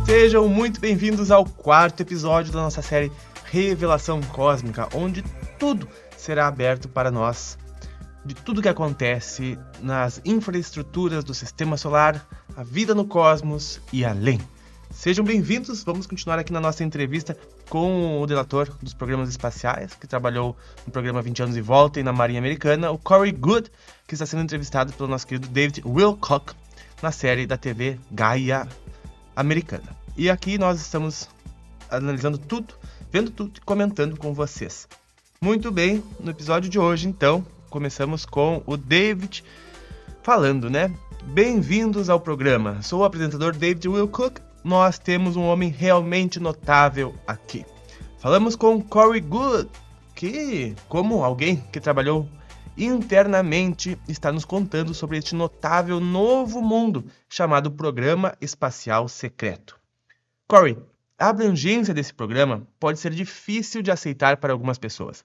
Sejam muito bem-vindos ao quarto episódio da nossa série Revelação Cósmica, onde tudo será aberto para nós, de tudo que acontece nas infraestruturas do Sistema Solar, a vida no cosmos e além. Sejam bem-vindos, vamos continuar aqui na nossa entrevista com o delator dos programas espaciais, que trabalhou no programa 20 anos e volta e na Marinha Americana, o Corey Goode, que está sendo entrevistado pelo nosso querido David Wilcock na série da TV Gaia Americana. E aqui nós estamos analisando tudo, vendo tudo e comentando com vocês. Muito bem, no episódio de hoje, então, começamos com o David falando, né? Bem-vindos ao programa. Sou o apresentador David Wilcock. Nós temos um homem realmente notável aqui. Falamos com Corey Goode, que, como alguém que trabalhou internamente, está nos contando sobre este notável novo mundo chamado Programa Espacial Secreto. Corey, a abrangência desse programa pode ser difícil de aceitar para algumas pessoas.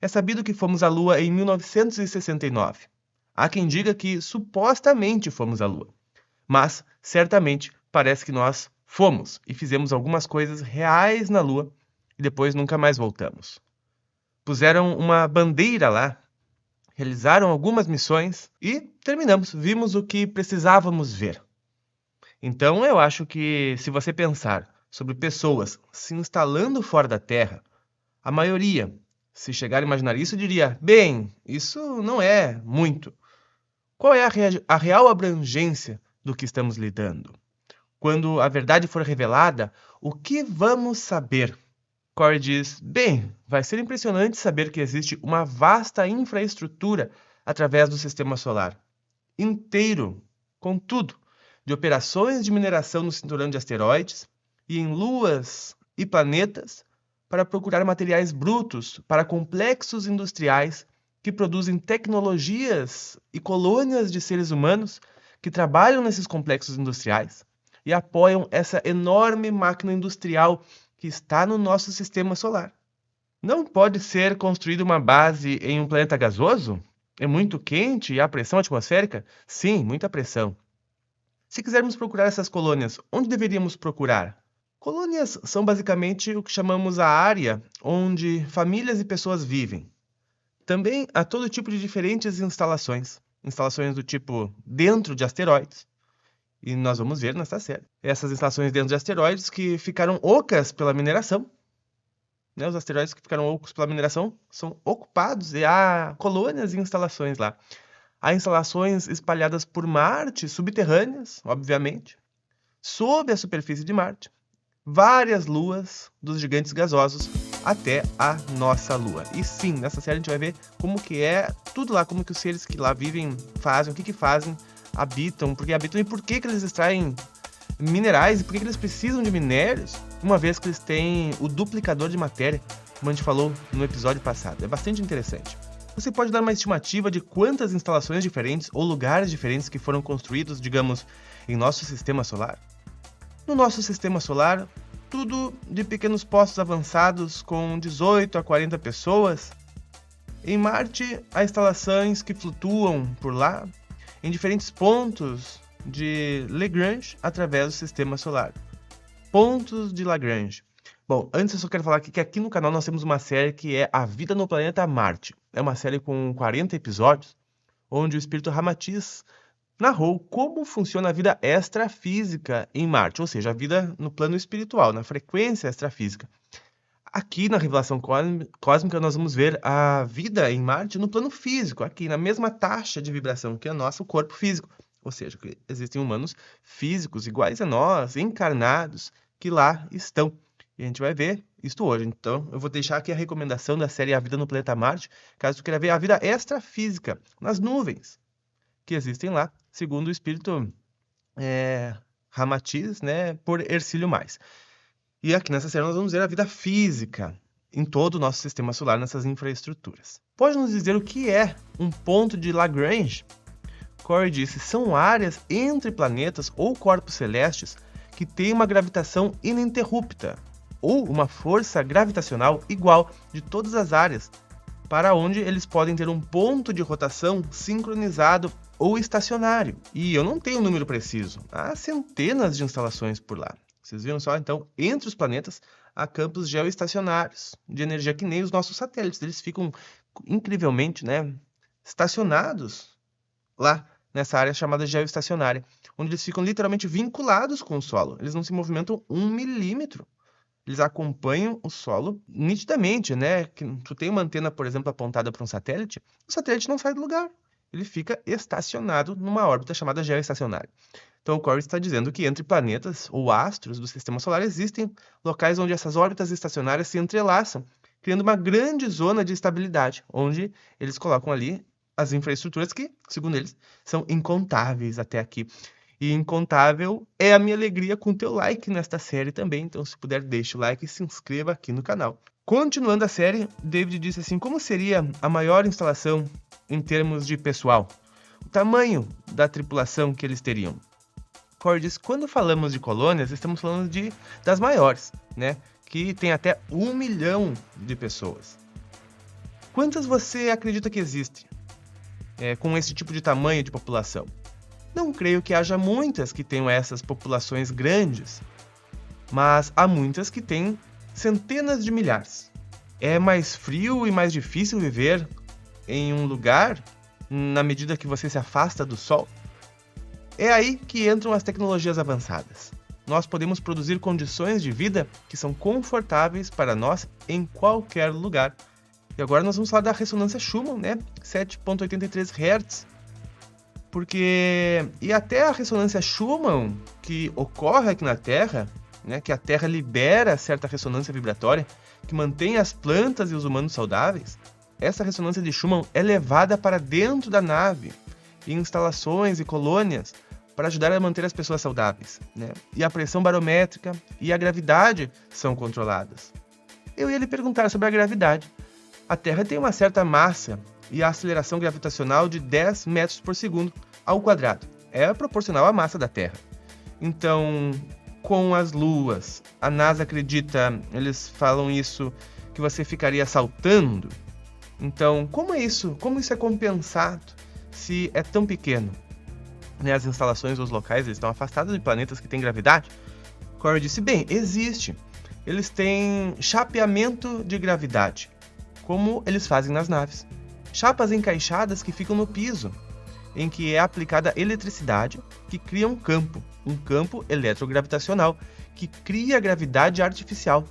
É sabido que fomos à Lua em 1969. Há quem diga que supostamente fomos à Lua. Mas, certamente, parece que nós fomos e fizemos algumas coisas reais na Lua e depois nunca mais voltamos. Puseram uma bandeira lá, realizaram algumas missões e terminamos, vimos o que precisávamos ver. Então eu acho que se você pensar sobre pessoas se instalando fora da Terra, a maioria, se chegar a imaginar isso, diria, bem, isso não é muito. Qual é a real abrangência do que estamos lidando? Quando a verdade for revelada, o que vamos saber? Corey diz, bem, vai ser impressionante saber que existe uma vasta infraestrutura através do Sistema Solar inteiro, com tudo, de operações de mineração no cinturão de asteroides e em luas e planetas para procurar materiais brutos para complexos industriais que produzem tecnologias e colônias de seres humanos que trabalham nesses complexos industriais e apoiam essa enorme máquina industrial que está no nosso sistema solar. Não pode ser construída uma base em um planeta gasoso? É muito quente e há pressão atmosférica? Sim, muita pressão. Se quisermos procurar essas colônias, onde deveríamos procurar? Colônias são basicamente o que chamamos a área onde famílias e pessoas vivem. Também há todo tipo de diferentes instalações. Instalações do tipo dentro de asteroides. E nós vamos ver nessa série. Essas instalações dentro de asteroides que ficaram ocas pela mineração. Né? Os asteroides que ficaram ocos pela mineração são ocupados e há colônias e instalações lá. Há instalações espalhadas por Marte, subterrâneas, obviamente, sob a superfície de Marte. Várias luas dos gigantes gasosos até a nossa Lua. E sim, nessa série a gente vai ver como que é tudo lá, como que os seres que lá vivem fazem, o que fazem, habitam, porque habitam e por que eles extraem minerais e por que eles precisam de minérios, uma vez que eles têm o duplicador de matéria, como a gente falou no episódio passado. É bastante interessante. Você pode dar uma estimativa de quantas instalações diferentes ou lugares diferentes que foram construídos, digamos, em nosso sistema solar? No nosso sistema solar, tudo de pequenos postos avançados com 18 a 40 pessoas. Em Marte, há instalações que flutuam por lá, em diferentes pontos de Lagrange através do sistema solar. Pontos de Lagrange. Bom, antes eu só quero falar que aqui no canal nós temos uma série que é A Vida no Planeta Marte. É uma série com 40 episódios, onde o espírito Ramatiz narrou como funciona a vida extrafísica em Marte, ou seja, a vida no plano espiritual, na frequência extrafísica. Aqui na Revelação Cósmica nós vamos ver a vida em Marte no plano físico, aqui na mesma taxa de vibração que o nosso corpo físico. Ou seja, que existem humanos físicos iguais a nós, encarnados, que lá estão. E a gente vai ver isto hoje. Então, eu vou deixar aqui a recomendação da série A Vida no Planeta Marte, caso tu queira ver a vida extrafísica, nas nuvens, que existem lá, segundo o espírito Ramatiz, né, por Hercílio Mais. E aqui nessa série nós vamos ver a vida física em todo o nosso sistema solar, nessas infraestruturas. Pode nos dizer o que é um ponto de Lagrange? Corey disse, são áreas entre planetas ou corpos celestes que têm uma gravitação ininterrupta, ou uma força gravitacional igual de todas as áreas, para onde eles podem ter um ponto de rotação sincronizado ou estacionário. E eu não tenho um número preciso, há centenas de instalações por lá. Vocês viram só? Então, entre os planetas, há campos geoestacionários de energia que nem os nossos satélites. Eles ficam, incrivelmente, né, estacionados lá nessa área chamada geoestacionária, onde eles ficam literalmente vinculados com o solo. Eles não se movimentam 1 milímetro. Eles acompanham o solo nitidamente, né? Que tu tem uma antena, por exemplo, apontada para um satélite, o satélite não sai do lugar. Ele fica estacionado numa órbita chamada geoestacionária. Então, o Corey está dizendo que entre planetas ou astros do Sistema Solar existem locais onde essas órbitas estacionárias se entrelaçam, criando uma grande zona de estabilidade, onde eles colocam ali as infraestruturas que, segundo eles, são incontáveis até aqui. E incontável é a minha alegria com o teu like nesta série também. Então, se puder, deixa o like e se inscreva aqui no canal. Continuando a série, David disse assim, como seria a maior instalação em termos de pessoal? O tamanho da tripulação que eles teriam? Corey disse, quando falamos de colônias, estamos falando das maiores, né? Que tem até 1 milhão de pessoas. Quantas você acredita que existem com esse tipo de tamanho de população? Não creio que haja muitas que tenham essas populações grandes, mas há muitas que têm centenas de milhares. É mais frio e mais difícil viver em um lugar na medida que você se afasta do Sol? É aí que entram as tecnologias avançadas. Nós podemos produzir condições de vida que são confortáveis para nós em qualquer lugar. E agora nós vamos falar da ressonância Schumann, né? 7,83 Hz. E até a ressonância Schumann, que ocorre aqui na Terra, né, que a Terra libera certa ressonância vibratória, que mantém as plantas e os humanos saudáveis, essa ressonância de Schumann é levada para dentro da nave, em instalações e colônias, para ajudar a manter as pessoas saudáveis, né? E a pressão barométrica e a gravidade são controladas. Eu ia lhe perguntar sobre a gravidade. A Terra tem uma certa massa e a aceleração gravitacional de 10 metros por segundo ao quadrado. É proporcional à massa da Terra. Então, com as luas, a NASA acredita, eles falam isso, que você ficaria saltando. Então, como é isso? Como isso é compensado se é tão pequeno? Né, as instalações, os locais, eles estão afastados de planetas que têm gravidade? Corey disse, bem, existe. Eles têm chapeamento de gravidade, como eles fazem nas naves. Chapas encaixadas que ficam no piso, em que é aplicada eletricidade, que cria um campo eletrogravitacional, que cria gravidade artificial.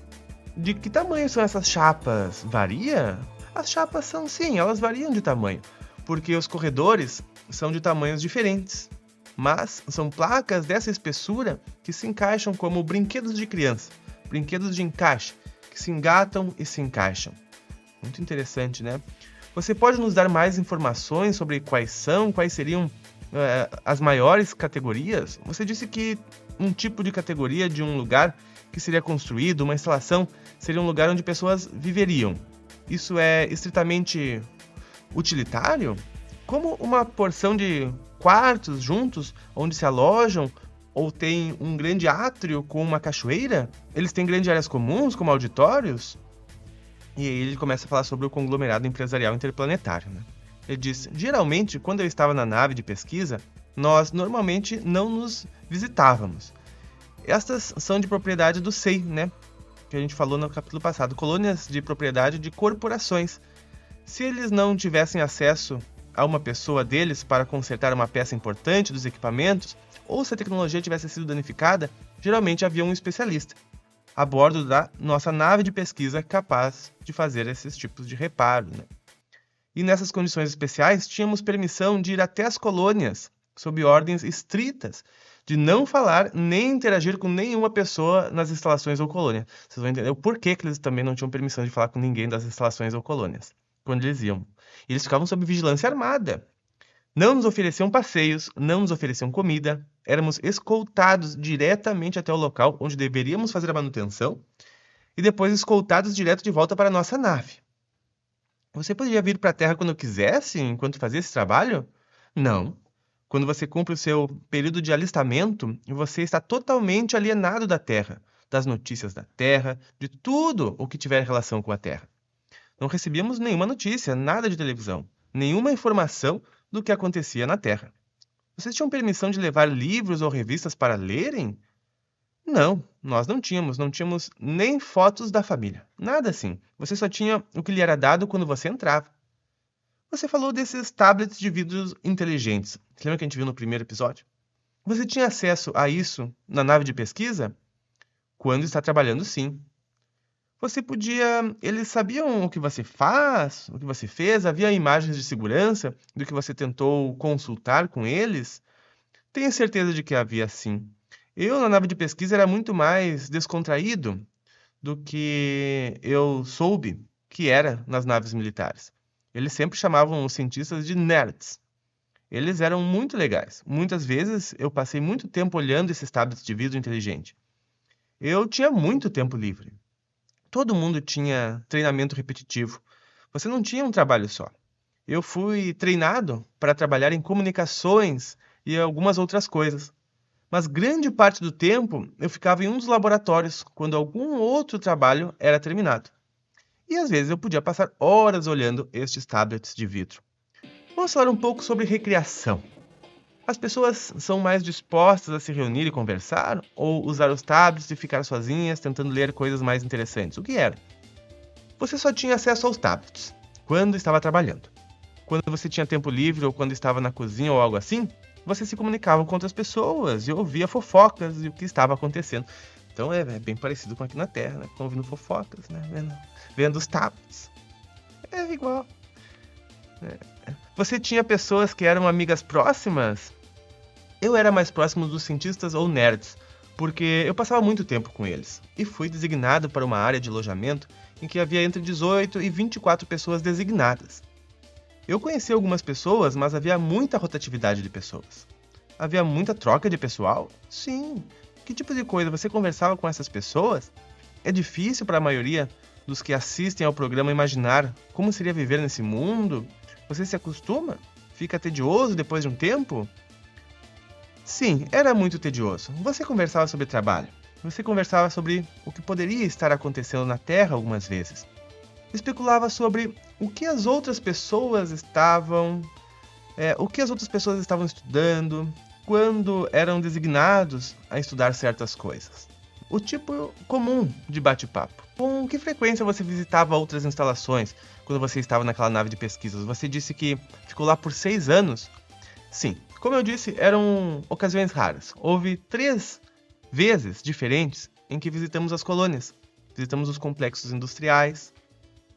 De que tamanho são essas chapas? Varia? As chapas são, sim, elas variam de tamanho, porque os corredores são de tamanhos diferentes, mas são placas dessa espessura que se encaixam como brinquedos de criança, brinquedos de encaixe, que se engatam e se encaixam. Muito interessante, né? Você pode nos dar mais informações sobre quais seriam as maiores categorias? Você disse que um tipo de categoria de um lugar que seria construído, uma instalação, seria um lugar onde pessoas viveriam. Isso é estritamente utilitário? Como uma porção de quartos juntos, onde se alojam, ou tem um grande átrio com uma cachoeira? Eles têm grandes áreas comuns, como auditórios? E aí ele começa a falar sobre o conglomerado empresarial interplanetário, né? Ele diz, geralmente, quando eu estava na nave de pesquisa, nós normalmente não nos visitávamos. Estas são de propriedade do SEI, né? Que a gente falou no capítulo passado, colônias de propriedade de corporações. Se eles não tivessem acesso a uma pessoa deles para consertar uma peça importante dos equipamentos, ou se a tecnologia tivesse sido danificada, geralmente havia um especialista a bordo da nossa nave de pesquisa capaz de fazer esses tipos de reparo, né? E nessas condições especiais, tínhamos permissão de ir até as colônias, sob ordens estritas, de não falar nem interagir com nenhuma pessoa nas instalações ou colônias. Vocês vão entender o porquê que eles também não tinham permissão de falar com ninguém das instalações ou colônias, quando eles iam. E eles ficavam sob vigilância armada. Não nos ofereciam passeios, não nos ofereciam comida, éramos escoltados diretamente até o local onde deveríamos fazer a manutenção e depois escoltados direto de volta para a nossa nave. Você poderia vir para a Terra quando quisesse, enquanto fazia esse trabalho? Não. Quando você cumpre o seu período de alistamento, você está totalmente alienado da Terra, das notícias da Terra, de tudo o que tiver relação com a Terra. Não recebíamos nenhuma notícia, nada de televisão, nenhuma informação do que acontecia na Terra. Vocês tinham permissão de levar livros ou revistas para lerem? Não, nós não tínhamos nem fotos da família, nada assim. Você só tinha o que lhe era dado quando você entrava. Você falou desses tablets de vidros inteligentes. Você lembra que a gente viu no primeiro episódio? Você tinha acesso a isso na nave de pesquisa? Quando está trabalhando, sim. Você podia. Eles sabiam o que você faz, o que você fez, havia imagens de segurança do que você tentou consultar com eles? Tenho certeza de que havia sim. Eu, na nave de pesquisa, era muito mais descontraído do que eu soube que era nas naves militares. Eles sempre chamavam os cientistas de nerds. Eles eram muito legais. Muitas vezes eu passei muito tempo olhando esses tablets de vidro inteligente. Eu tinha muito tempo livre. Todo mundo tinha treinamento repetitivo. Você não tinha um trabalho só. Eu fui treinado para trabalhar em comunicações e algumas outras coisas. Mas grande parte do tempo eu ficava em um dos laboratórios quando algum outro trabalho era terminado. E às vezes eu podia passar horas olhando estes tablets de vidro. Vamos falar um pouco sobre recreação. As pessoas são mais dispostas a se reunir e conversar ou usar os tablets e ficar sozinhas tentando ler coisas mais interessantes? O que era? Você só tinha acesso aos tablets quando estava trabalhando. Quando você tinha tempo livre ou quando estava na cozinha ou algo assim, você se comunicava com outras pessoas e ouvia fofocas e o que estava acontecendo. Então é bem parecido com aqui na Terra, né? Estão ouvindo fofocas, né? Vendo os tablets. É igual. Você tinha pessoas que eram amigas próximas? Eu era mais próximo dos cientistas ou nerds, porque eu passava muito tempo com eles, e fui designado para uma área de alojamento em que havia entre 18 e 24 pessoas designadas. Eu conheci algumas pessoas, mas havia muita rotatividade de pessoas. Havia muita troca de pessoal? Sim. Que tipo de coisa você conversava com essas pessoas? É difícil para a maioria dos que assistem ao programa imaginar como seria viver nesse mundo? Você se acostuma? Fica tedioso depois de um tempo? Sim, era muito tedioso. Você conversava sobre trabalho. Você conversava sobre o que poderia estar acontecendo na Terra algumas vezes. Especulava sobre o que as outras pessoas estavam estudando, quando eram designados a estudar certas coisas. O tipo comum de bate-papo. Com que frequência você visitava outras instalações quando você estava naquela nave de pesquisas? Você disse que ficou lá por 6 anos? Sim, como eu disse, eram ocasiões raras. Houve 3 vezes diferentes em que visitamos as colônias. Visitamos os complexos industriais,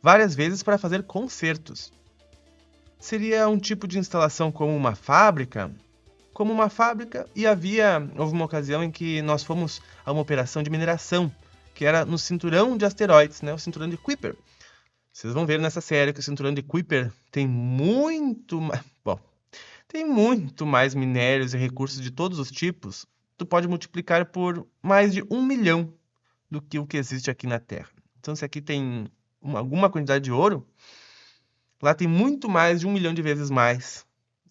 várias vezes para fazer concertos. Seria um tipo de instalação como uma fábrica? Como uma fábrica, e houve uma ocasião em que nós fomos a uma operação de mineração, que era no cinturão de asteroides, né? O cinturão de Kuiper. Vocês vão ver nessa série que o cinturão de Kuiper tem muito mais minérios e recursos de todos os tipos. Tu pode multiplicar por mais de 1 milhão do que o que existe aqui na Terra. Então, se aqui tem alguma quantidade de ouro, lá tem muito mais de 1 milhão de vezes mais,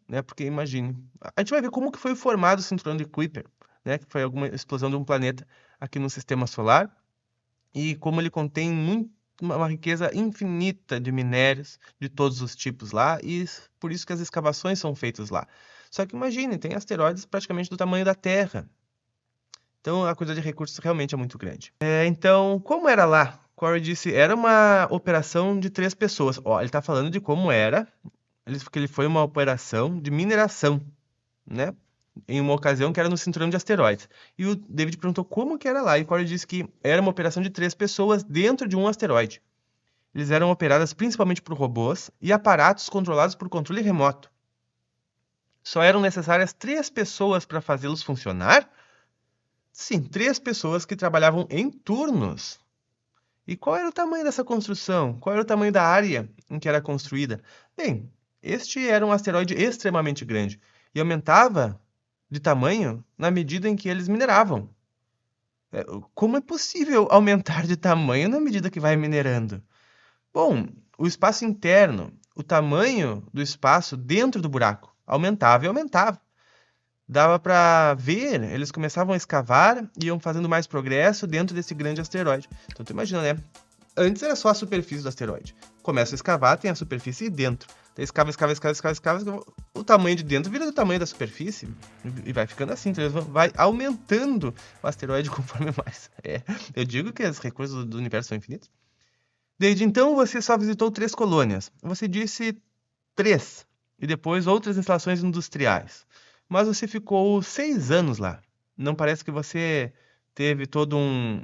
né? Porque imagine, a gente vai ver como que foi formado o cinturão de Kuiper, né? Que foi alguma explosão de um planeta aqui no Sistema Solar, e como ele contém uma riqueza infinita de minérios de todos os tipos lá, e por isso que as escavações são feitas lá. Só que imagine, tem asteroides praticamente do tamanho da Terra. Então a quantidade de recursos realmente é muito grande. Então, como era lá? Corey disse, era uma operação de 3 pessoas. Ó, ele está falando de como era, porque ele foi uma operação de mineração, né? Em uma ocasião que era no cinturão de asteroides. E o David perguntou como que era lá, e o Corey disse que era uma operação de 3 pessoas dentro de um asteroide. Eles eram operadas principalmente por robôs e aparatos controlados por controle remoto. Só eram necessárias 3 pessoas para fazê-los funcionar? Sim, 3 pessoas que trabalhavam em turnos. E qual era o tamanho dessa construção? Qual era o tamanho da área em que era construída? Bem, este era um asteroide extremamente grande e aumentava de tamanho na medida em que eles mineravam. Como é possível aumentar de tamanho na medida que vai minerando? Bom, o espaço interno, o tamanho do espaço dentro do buraco, aumentava e aumentava. Dava para ver, eles começavam a escavar e iam fazendo mais progresso dentro desse grande asteroide. Então tu imagina, né? Antes era só a superfície do asteroide. Começa a escavar, tem a superfície e dentro. Então escava, o tamanho de dentro vira do tamanho da superfície. E vai ficando assim, então vai aumentando o asteroide conforme mais. Eu digo que os recursos do universo são infinitos. Desde então, você só visitou 3 colônias. Você disse 3. E depois outras instalações industriais. Mas você ficou 6 anos lá. Não parece que você teve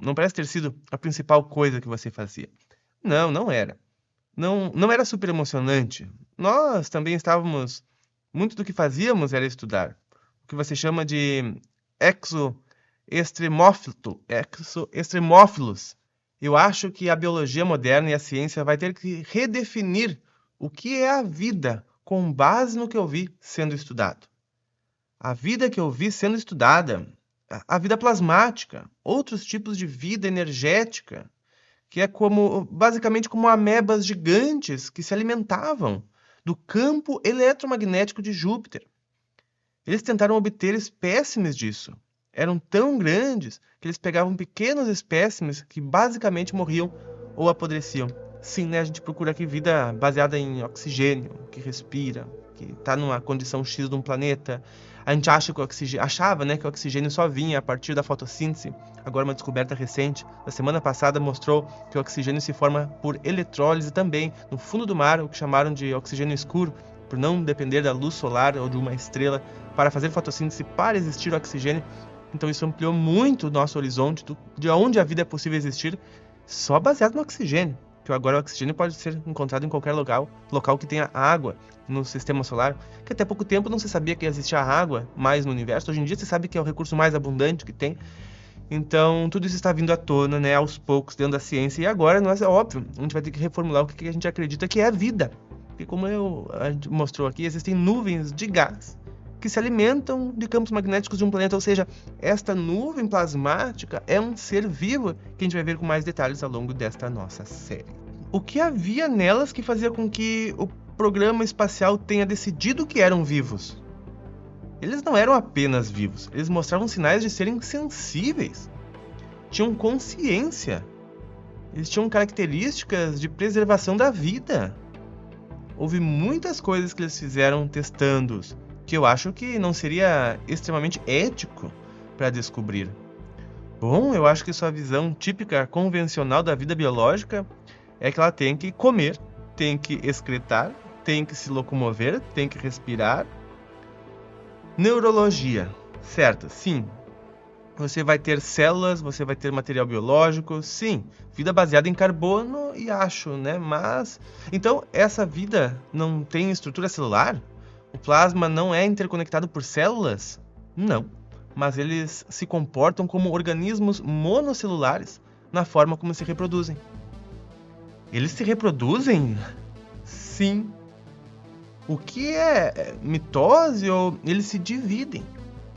não parece ter sido a principal coisa que você fazia. Não, não era. Não era super emocionante. Nós também estávamos... Muito do que fazíamos era estudar. O que você chama de extremófilos. Eu acho que a biologia moderna e a ciência vai ter que redefinir o que é a vida com base no que eu vi sendo estudado. A vida que eu vi sendo estudada, a vida plasmática, outros tipos de vida energética, que é basicamente como amebas gigantes que se alimentavam do campo eletromagnético de Júpiter. Eles tentaram obter espécimes disso. Eram tão grandes que eles pegavam pequenos espécimes que basicamente morriam ou apodreciam. Sim, né? A gente procura aqui vida baseada em oxigênio, que respira, que está numa condição X de um planeta. A gente achava, né, que o oxigênio só vinha a partir da fotossíntese. Agora uma descoberta recente, da semana passada, mostrou que o oxigênio se forma por eletrólise também, no fundo do mar, o que chamaram de oxigênio escuro, por não depender da luz solar ou de uma estrela para fazer fotossíntese para existir o oxigênio. Então isso ampliou muito o nosso horizonte de onde a vida é possível existir, só baseado no oxigênio. Que agora o oxigênio pode ser encontrado em qualquer local que tenha água no sistema solar, que até pouco tempo não se sabia que existia água mais no universo. Hoje em dia se sabe que é o recurso mais abundante que tem. Então tudo isso está vindo à tona, né, aos poucos, dentro da ciência. E agora, é óbvio, a gente vai ter que reformular o que a gente acredita que é a vida. Porque como a gente mostrou aqui, existem nuvens de gás que se alimentam de campos magnéticos de um planeta, ou seja, esta nuvem plasmática é um ser vivo que a gente vai ver com mais detalhes ao longo desta nossa série. O que havia nelas que fazia com que o programa espacial tenha decidido que eram vivos? Eles não eram apenas vivos, eles mostravam sinais de serem sensíveis, tinham consciência, eles tinham características de preservação da vida. Houve muitas coisas que eles fizeram testando-os, que eu acho que não seria extremamente ético para descobrir. Bom, eu acho que sua visão típica, convencional da vida biológica é que ela tem que comer, tem que excretar, tem que se locomover, tem que respirar. Neurologia, certo? Sim. Você vai ter células, você vai ter material biológico, sim. Vida baseada em carbono e né? Mas, então, essa vida não tem estrutura celular? O plasma não é interconectado por células? Não, mas eles se comportam como organismos monocelulares na forma como se reproduzem. Eles se reproduzem? Sim. O que é mitose ou eles se dividem?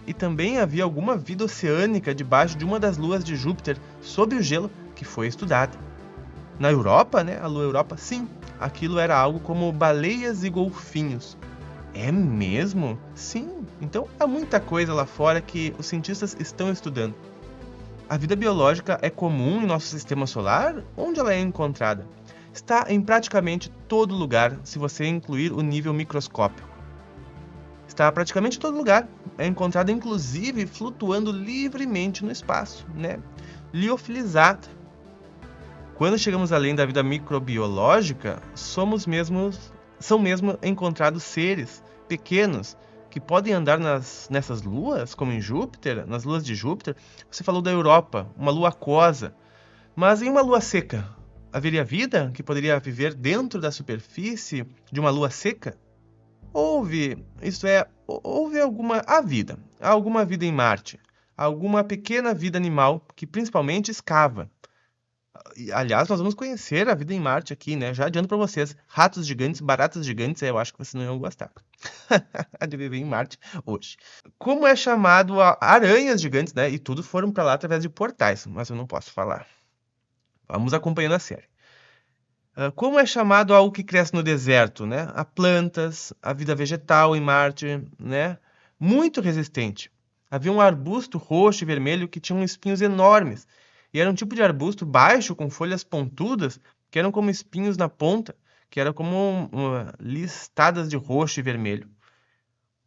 E também havia alguma vida oceânica debaixo de uma das luas de Júpiter, sob o gelo, que foi estudada. Na Europa, né? A lua Europa, sim. Aquilo era algo como baleias e golfinhos. É mesmo? Sim. Então há muita coisa lá fora que os cientistas estão estudando. A vida biológica é comum em nosso sistema solar? Onde ela é encontrada? Está em praticamente todo lugar, se você incluir o nível microscópico. Está praticamente em todo lugar. É encontrada inclusive flutuando livremente no espaço, né? Liofilizada. Quando chegamos além da vida microbiológica, são mesmo encontrados seres pequenos que podem andar nessas luas, como em Júpiter, nas luas de Júpiter. Você falou da Europa, uma lua aquosa. Mas em uma lua seca, haveria vida que poderia viver dentro da superfície de uma lua seca? Houve alguma vida em Marte, alguma pequena vida animal que principalmente escava. Aliás, nós vamos conhecer a vida em Marte aqui, né? Já adianto para vocês, ratos gigantes, baratas gigantes, eu acho que vocês não iam gostar de viver em Marte hoje. Como é chamado aranhas gigantes, né? E tudo foram para lá através de portais, mas eu não posso falar. Vamos acompanhando a série. Como é chamado algo que cresce no deserto, né? Há plantas, a vida vegetal em Marte, né? Muito resistente. Havia um arbusto roxo e vermelho que tinha espinhos enormes. E era um tipo de arbusto baixo, com folhas pontudas, que eram como espinhos na ponta, que eram como listadas de roxo e vermelho.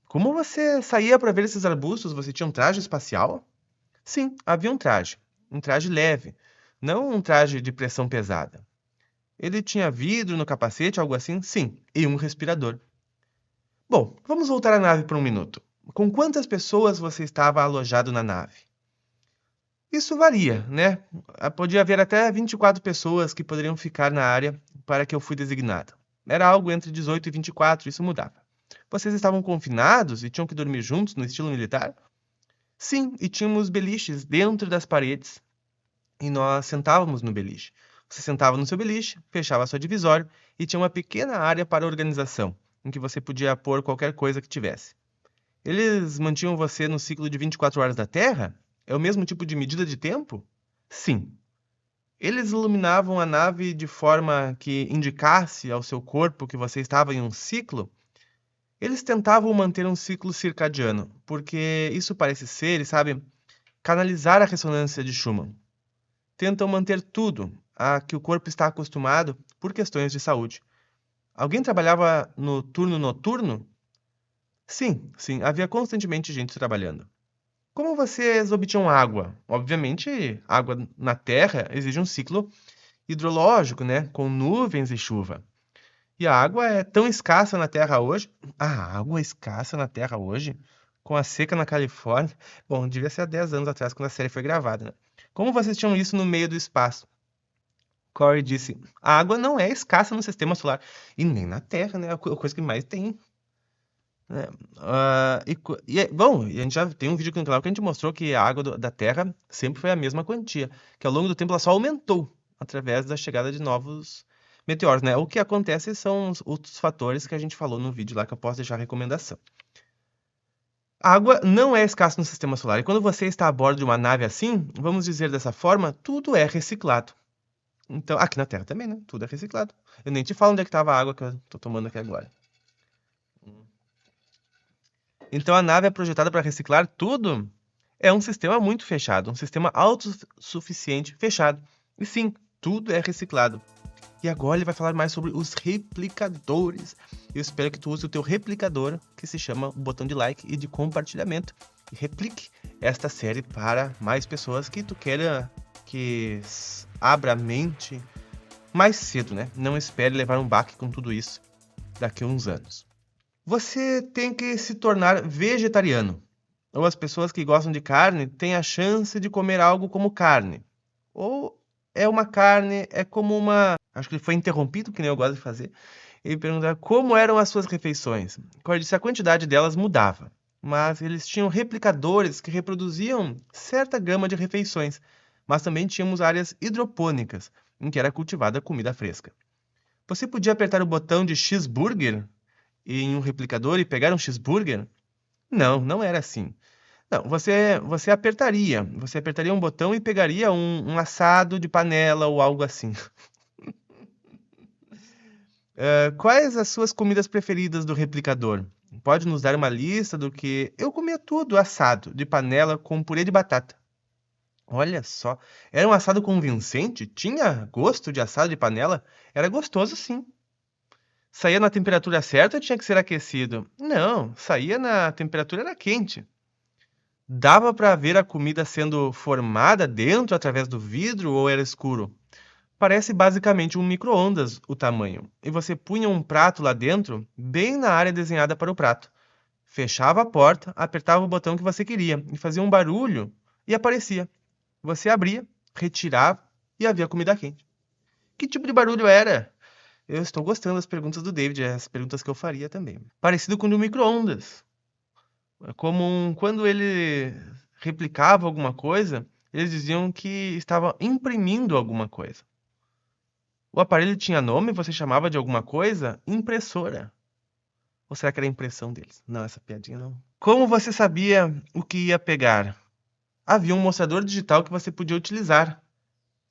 Como você saía para ver esses arbustos? Você tinha um traje espacial? Sim, havia um traje leve, não um traje de pressão pesada. Ele tinha vidro no capacete, algo assim? Sim, e um respirador. Bom, vamos voltar à nave por um minuto. Com quantas pessoas você estava alojado na nave? Isso varia, né? Podia haver até 24 pessoas que poderiam ficar na área para que eu fui designado. Era algo entre 18 e 24, isso mudava. Vocês estavam confinados e tinham que dormir juntos no estilo militar? Sim, e tínhamos beliches dentro das paredes e nós sentávamos no beliche. Você sentava no seu beliche, fechava sua divisória e tinha uma pequena área para organização, em que você podia pôr qualquer coisa que tivesse. Eles mantinham você no ciclo de 24 horas da Terra? É o mesmo tipo de medida de tempo? Sim. Eles iluminavam a nave de forma que indicasse ao seu corpo que você estava em um ciclo? Eles tentavam manter um ciclo circadiano, porque isso parece ser, sabe, canalizar a ressonância de Schumann. Tentam manter tudo a que o corpo está acostumado por questões de saúde. Alguém trabalhava no turno noturno? Sim, sim, havia constantemente gente trabalhando. Como vocês obtinham água? Obviamente, água na Terra exige um ciclo hidrológico, né, com nuvens e chuva. E a água é tão escassa na Terra hoje. A água é escassa na Terra hoje? Com a seca na Califórnia? Bom, devia ser há 10 anos atrás, quando a série foi gravada, né? Como vocês tinham isso no meio do espaço? Corey disse: a água não é escassa no sistema solar. E nem na Terra, né? É a coisa que mais tem. Né? Bom, e a gente já tem um vídeo aqui no canal que a gente mostrou que a água da Terra sempre foi a mesma quantia. Que ao longo do tempo ela só aumentou através da chegada de novos meteoros, né? O que acontece são os outros fatores que a gente falou no vídeo lá, que eu posso deixar a recomendação. A água não é escassa no sistema solar. E quando você está a bordo de uma nave assim, vamos dizer dessa forma, tudo é reciclado. Então, aqui na Terra também, né? Tudo é reciclado. Eu nem te falo onde é que estava a água que eu tô tomando aqui agora. Então a nave é projetada para reciclar tudo? É um sistema muito fechado, um sistema autossuficiente fechado. E sim, tudo é reciclado. E agora ele vai falar mais sobre os replicadores. Eu espero que tu use o teu replicador, que se chama o botão de like e de compartilhamento. E replique esta série para mais pessoas que tu queira que abra a mente mais cedo, né? Não espere levar um baque com tudo isso daqui a uns anos. Você tem que se tornar vegetariano. Ou as pessoas que gostam de carne têm a chance de comer algo como carne. Ou é uma carne, é como uma... Acho que ele foi interrompido, que nem eu gosto de fazer. Ele pergunta como eram as suas refeições. Ele disse a quantidade delas mudava. Mas eles tinham replicadores que reproduziam certa gama de refeições. Mas também tínhamos áreas hidropônicas, em que era cultivada comida fresca. Você podia apertar o botão de cheeseburger em um replicador e pegar um cheeseburger? Não, não era assim. Não, você apertaria um botão e pegaria um assado de panela ou algo assim. Quais as suas comidas preferidas do replicador? Pode nos dar uma lista do que... Eu comia tudo assado, de panela com purê de batata. Olha só, era um assado convincente? Tinha gosto de assado de panela? Era gostoso, sim. Saía na temperatura certa ou tinha que ser aquecido? Não, saía na temperatura era quente. Dava para ver a comida sendo formada dentro através do vidro ou era escuro? Parece basicamente um micro-ondas o tamanho. E você punha um prato lá dentro, bem na área desenhada para o prato. Fechava a porta, apertava o botão que você queria e fazia um barulho e aparecia. Você abria, retirava e havia comida quente. Que tipo de barulho era? Eu estou gostando das perguntas do David, as perguntas que eu faria também. Parecido com o do micro-ondas. Quando ele replicava alguma coisa, eles diziam que estava imprimindo alguma coisa. O aparelho tinha nome, você chamava de alguma coisa? Impressora. Ou será que era a impressão deles? Não, essa piadinha não. Como você sabia o que ia pegar? Havia um mostrador digital que você podia utilizar.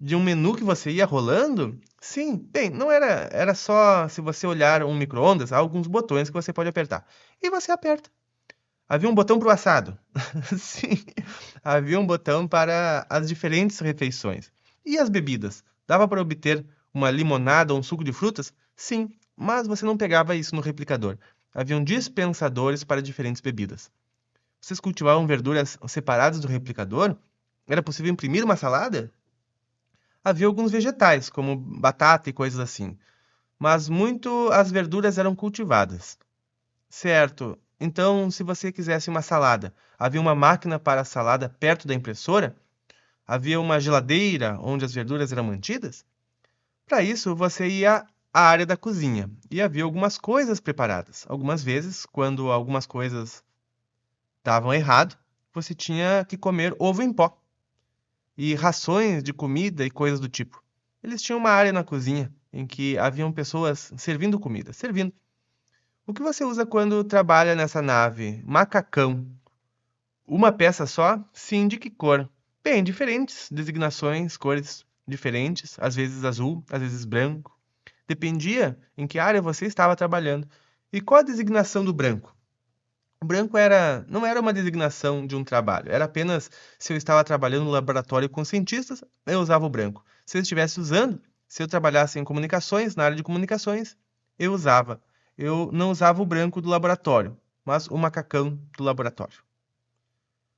De um menu que você ia rolando? Sim, bem, não era, era só se você olhar um micro-ondas, há alguns botões que você pode apertar. E você aperta. Havia um botão para o assado? Sim, havia um botão para as diferentes refeições. E as bebidas? Dava para obter uma limonada ou um suco de frutas? Sim, mas você não pegava isso no replicador. Haviam dispensadores para diferentes bebidas. Vocês cultivavam verduras separadas do replicador? Era possível imprimir uma salada? Havia alguns vegetais, como batata e coisas assim, mas muito as verduras eram cultivadas. Certo. Então, se você quisesse uma salada, havia uma máquina para a salada perto da impressora? Havia uma geladeira onde as verduras eram mantidas? Para isso, você ia à área da cozinha e havia algumas coisas preparadas. Algumas vezes, quando algumas coisas davam errado, você tinha que comer ovo em pó e rações de comida e coisas do tipo. Eles tinham uma área na cozinha em que haviam pessoas servindo comida, servindo. O que você usa quando trabalha nessa nave? Macacão. Uma peça só? Sim, de que cor? Bem, diferentes designações, cores diferentes, às vezes azul, às vezes branco. Dependia em que área você estava trabalhando. E qual a designação do branco? O branco não era uma designação de um trabalho, era apenas se eu estava trabalhando no laboratório com cientistas, eu usava o branco. Se eu estivesse usando, se eu trabalhasse em comunicações, na área de comunicações, eu usava. Eu não usava o branco do laboratório, mas o macacão do laboratório.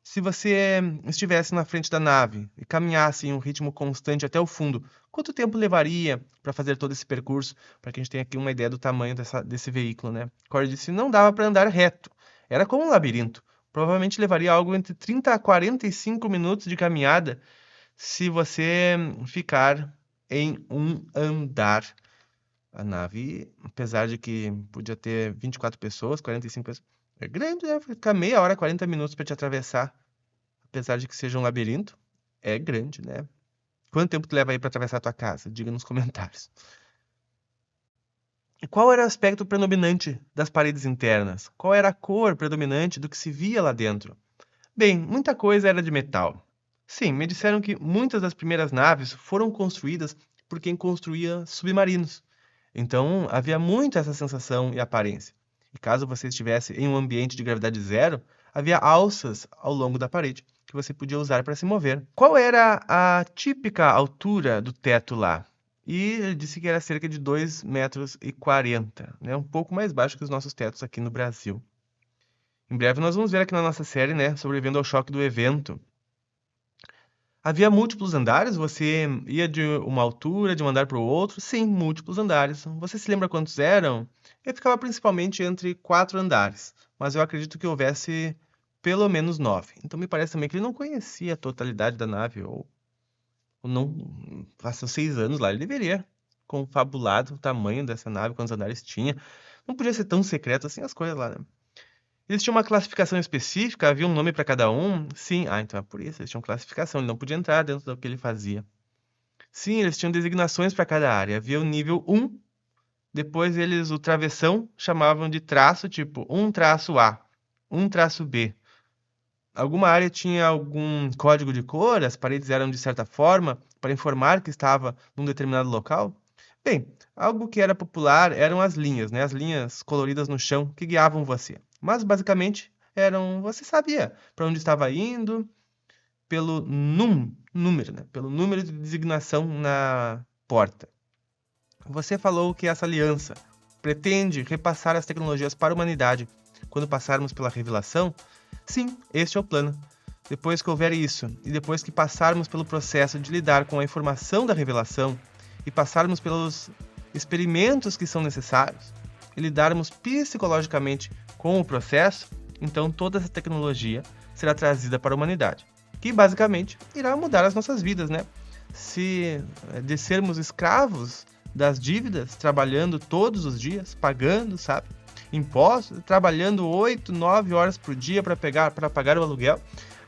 Se você estivesse na frente da nave e caminhasse em um ritmo constante até o fundo, quanto tempo levaria para fazer todo esse percurso? Para que a gente tenha aqui uma ideia do tamanho desse veículo, né? Corey disse, não dava para andar reto. Era como um labirinto. Provavelmente levaria algo entre 30 a 45 minutos de caminhada se você ficar em um andar. A nave, apesar de que podia ter 24 pessoas, 45 pessoas, é grande, né? Ficar meia hora, 40 minutos para te atravessar. Apesar de que seja um labirinto, é grande, né? Quanto tempo tu leva aí para atravessar a tua casa? Diga nos comentários. E qual era o aspecto predominante das paredes internas? Qual era a cor predominante do que se via lá dentro? Bem, muita coisa era de metal. Sim, me disseram que muitas das primeiras naves foram construídas por quem construía submarinos. Então, havia muito essa sensação e aparência. E caso você estivesse em um ambiente de gravidade zero, havia alças ao longo da parede que você podia usar para se mover. Qual era a típica altura do teto lá? E ele disse que era cerca de 2,40 metros, né? Um pouco mais baixo que os nossos tetos aqui no Brasil. Em breve nós vamos ver aqui na nossa série, né, sobrevivendo ao choque do evento. Havia múltiplos andares? Você ia de uma altura, de um andar para o outro? Sim, múltiplos andares. Você se lembra quantos eram? Eu ficava principalmente entre 4 andares, mas eu acredito que houvesse pelo menos 9. Então me parece também que ele não conhecia a totalidade da nave, ou não, passou 6 anos lá, ele deveria confabulado o tamanho dessa nave, quantos andares tinha. Não podia ser tão secreto assim as coisas lá, né? Eles tinham uma classificação específica? Havia um nome para cada um? Sim. Ah, então é por isso. Eles tinham classificação. Ele não podia entrar dentro do que ele fazia. Sim, eles tinham designações para cada área. Havia o nível 1. Depois eles, o travessão, chamavam de traço, tipo 1-A, 1-B. Alguma área tinha algum código de cor? As paredes eram de certa forma para informar que estava num determinado local? Bem, algo que era popular eram as linhas, né? As linhas coloridas no chão que guiavam você. Mas basicamente você sabia para onde estava indo pelo número, né? Pelo número de designação na porta. Você falou que essa aliança pretende repassar as tecnologias para a humanidade quando passarmos pela revelação? Sim, este é o plano. Depois que houver isso, e depois que passarmos pelo processo de lidar com a informação da revelação, e passarmos pelos experimentos que são necessários, e lidarmos psicologicamente com o processo, então toda essa tecnologia será trazida para a humanidade, que basicamente irá mudar as nossas vidas, né? Se de sermos escravos das dívidas, trabalhando todos os dias, pagando, sabe? Impostos, trabalhando 8, 9 horas por dia para pagar o aluguel.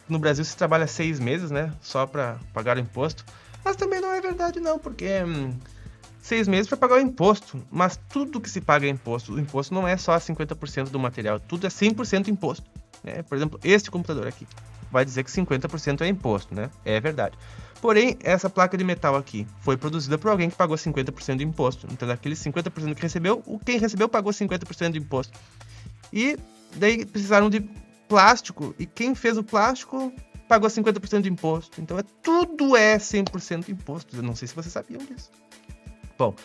No Brasil se trabalha 6 meses, né? Só para pagar o imposto. Mas também não é verdade não, porque 6 meses para pagar o imposto. Mas tudo que se paga é imposto. O imposto não é só 50% do material, tudo é 100% imposto. Né? Por exemplo, este computador aqui vai dizer que 50% é imposto, né? É verdade. Porém, essa placa de metal aqui foi produzida por alguém que pagou 50% de imposto. Então, daqueles 50% que recebeu, quem recebeu pagou 50% de imposto. E daí precisaram de plástico, e quem fez o plástico pagou 50% de imposto. Então, tudo é 100% imposto. Eu não sei se vocês sabiam disso. Bom,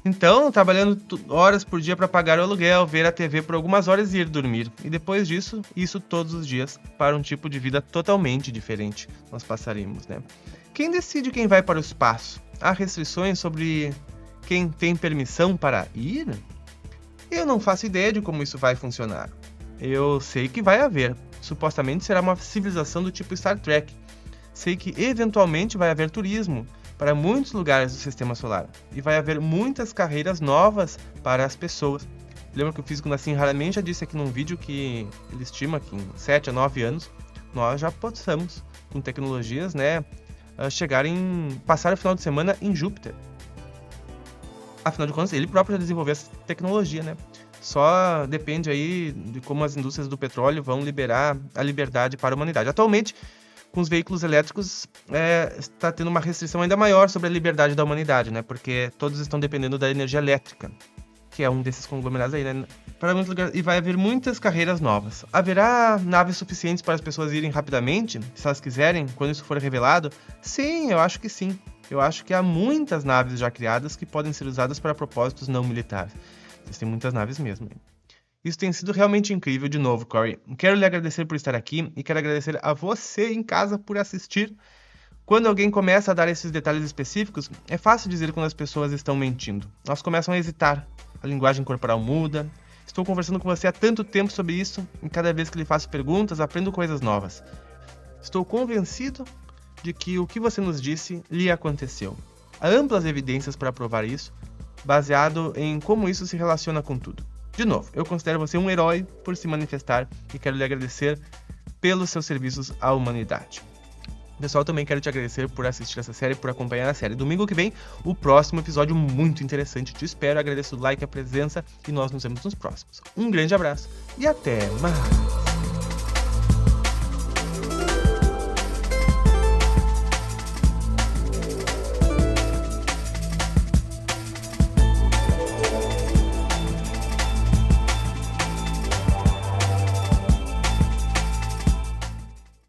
Então, trabalhando horas por dia para pagar o aluguel, ver a TV por algumas horas e ir dormir. E depois disso, isso todos os dias, para um tipo de vida totalmente diferente nós passaremos, né? Quem decide quem vai para o espaço? Há restrições sobre quem tem permissão para ir? Eu não faço ideia de como isso vai funcionar. Eu sei que vai haver. Supostamente será uma civilização do tipo Star Trek. Sei que eventualmente vai haver turismo para muitos lugares do sistema solar. E vai haver muitas carreiras novas para as pessoas. Lembra que o Físico Nassim raramente já disse aqui num vídeo que ele estima que em 7 a 9 anos nós já possamos, com tecnologias, né, passar o final de semana em Júpiter. Afinal de contas, ele próprio já desenvolveu essa tecnologia, né? Só depende aí de como as indústrias do petróleo vão liberar a liberdade para a humanidade. Atualmente, com os veículos elétricos, está tendo uma restrição ainda maior sobre a liberdade da humanidade, né? Porque todos estão dependendo da energia elétrica, que é um desses conglomerados aí, né? Para muitos lugares, e vai haver muitas carreiras novas. Haverá naves suficientes para as pessoas irem rapidamente, se elas quiserem, quando isso for revelado? Sim, eu acho que sim. Eu acho que há muitas naves já criadas que podem ser usadas para propósitos não militares. Existem muitas naves mesmo. Isso tem sido realmente incrível. De novo, Corey, quero lhe agradecer por estar aqui e quero agradecer a você em casa por assistir. Quando alguém começa a dar esses detalhes específicos, é fácil dizer quando as pessoas estão mentindo. Elas começam a hesitar, a linguagem corporal muda. Estou conversando com você há tanto tempo sobre isso e cada vez que lhe faço perguntas, aprendo coisas novas. Estou convencido de que o que você nos disse lhe aconteceu. Há amplas evidências para provar isso, baseado em como isso se relaciona com tudo. De novo, eu considero você um herói por se manifestar e quero lhe agradecer pelos seus serviços à humanidade. Pessoal, também quero te agradecer por assistir essa série, por acompanhar a série. Domingo que vem, o próximo episódio muito interessante. Te espero, agradeço o like, a presença e nós nos vemos nos próximos. Um grande abraço e até mais!